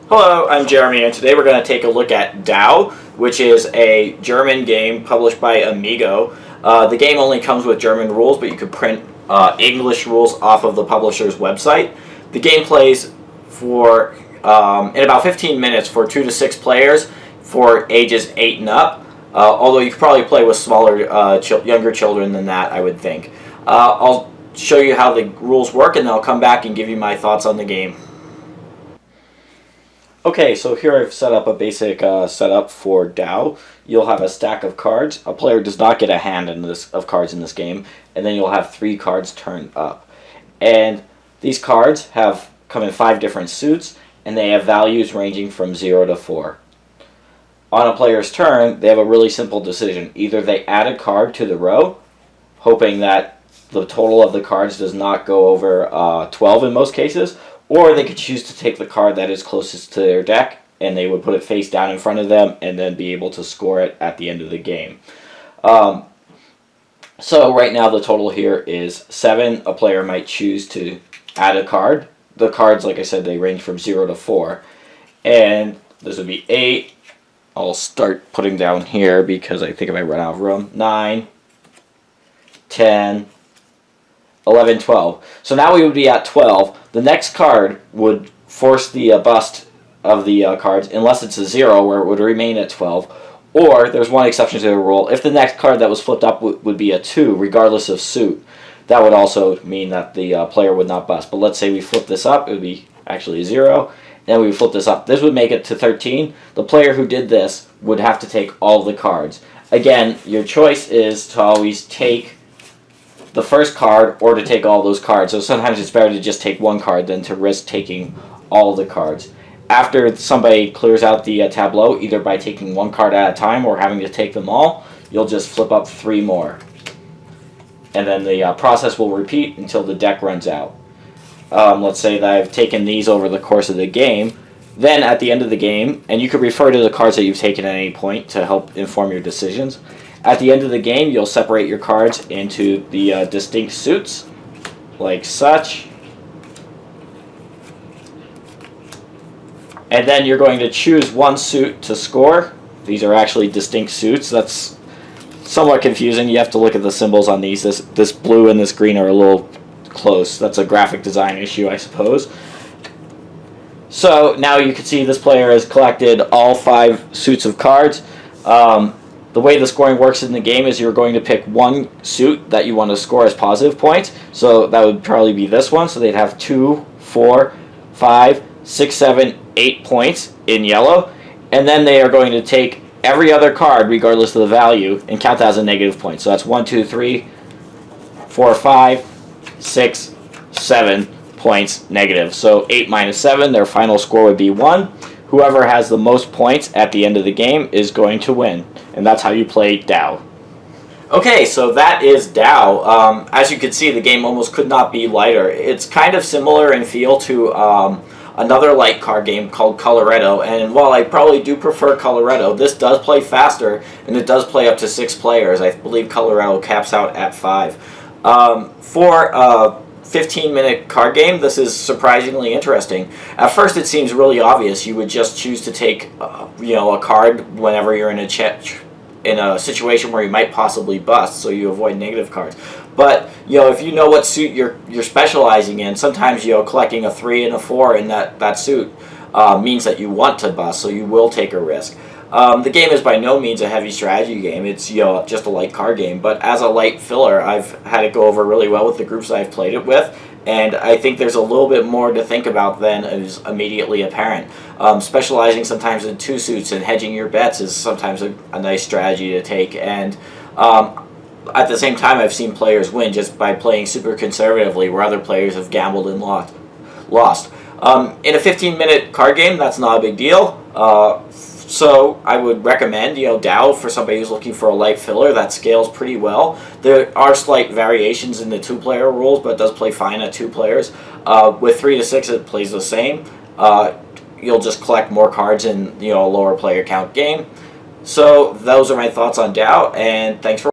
Hello, I'm Jeremy, and today we're going to take a look at Dao, which is a German game published by Amigo. The game only comes with German rules, but you can print English rules off of the publisher's website. The game plays for in about 15 minutes for 2 to 6 players for ages 8 and up. Although you could probably play with smaller, younger children than that, I would think. I'll show you how the rules work, and then I'll come back and give you my thoughts on the game. Okay, so here I've set up a basic setup for Dao. You'll have a stack of cards. A player does not get a hand of cards in this game, and then you'll have 3 cards turned up. And these cards come in 5 different suits, and they have values ranging from 0 to 4. On a player's turn, they have a really simple decision. Either they add a card to the row, hoping that the total of the cards does not go over 12 in most cases, or they could choose to take the card that is closest to their deck, and they would put it face down in front of them and then be able to score it at the end of the game. So right now the total here is 7. A player might choose to add a card. The cards, like I said, they range from 0 to 4. And this would be 8. I'll start putting down here because I think I might run out of room. 9, 10, 11, 12. So now we would be at 12. The next card would force the bust of the cards unless it's a 0, where it would remain at 12. Or, there's one exception to the rule, if the next card that was flipped up would be a 2, regardless of suit, that would also mean that the player would not bust. But let's say we flip this up, it would be actually a 0. Then we flip this up. This would make it to 13. The player who did this would have to take all the cards. Again, your choice is to always take the first card or to take all those cards. So sometimes it's better to just take one card than to risk taking all the cards. After somebody clears out the tableau, either by taking one card at a time or having to take them all, you'll just flip up 3 more. And then the process will repeat until the deck runs out. Let's say that I've taken these over the course of the game. Then at the end of the game, and you could refer to the cards that you've taken at any point to help inform your decisions. At the end of the game, you'll separate your cards into the distinct suits, like such. And then you're going to choose one suit to score. These are actually distinct suits. That's somewhat confusing. You have to look at the symbols on these. This blue and this green are a little close. That's a graphic design issue, I suppose. So now you can see this player has collected all 5 suits of cards. The way the scoring works in the game is you're going to pick one suit that you want to score as positive points. So that would probably be this one. So they'd have 2, 4, 5, 6, 7, 8 points in yellow. And then they are going to take every other card, regardless of the value, and count that as a negative point. So that's 1, 2, 3, 4, 5, 6, 7 points negative. So 8 minus 7, their final score would be 1. Whoever has the most points at the end of the game is going to win. And that's how you play Dao. Okay, so that is Dao. As you can see, the game almost could not be lighter. It's kind of similar in feel to another light card game called Coloretto. And while I probably do prefer Coloretto, this does play faster, and it does play up to 6 players. I believe Coloretto caps out at 5. For a 15-minute card game, this is surprisingly interesting. At first, it seems really obvious. You would just choose to take, a card whenever you're in a situation where you might possibly bust, so you avoid negative cards. But if you know what suit you're specializing in, sometimes collecting a 3 and a 4 in that suit means that you want to bust, so you will take a risk. The game is by no means a heavy strategy game. It's just a light card game. But as a light filler, I've had it go over really well with the groups I've played it with, and I think there's a little bit more to think about than is immediately apparent. Specializing sometimes in 2 suits and hedging your bets is sometimes a nice strategy to take. And at the same time, I've seen players win just by playing super conservatively, where other players have gambled and lost. In a 15-minute card game, that's not a big deal. So I would recommend, Dao for somebody who's looking for a light filler that scales pretty well. There are slight variations in the 2-player rules, but it does play fine at 2 players. With 3 to 6, it plays the same. You'll just collect more cards in a lower player count game. So those are my thoughts on Dao, and thanks for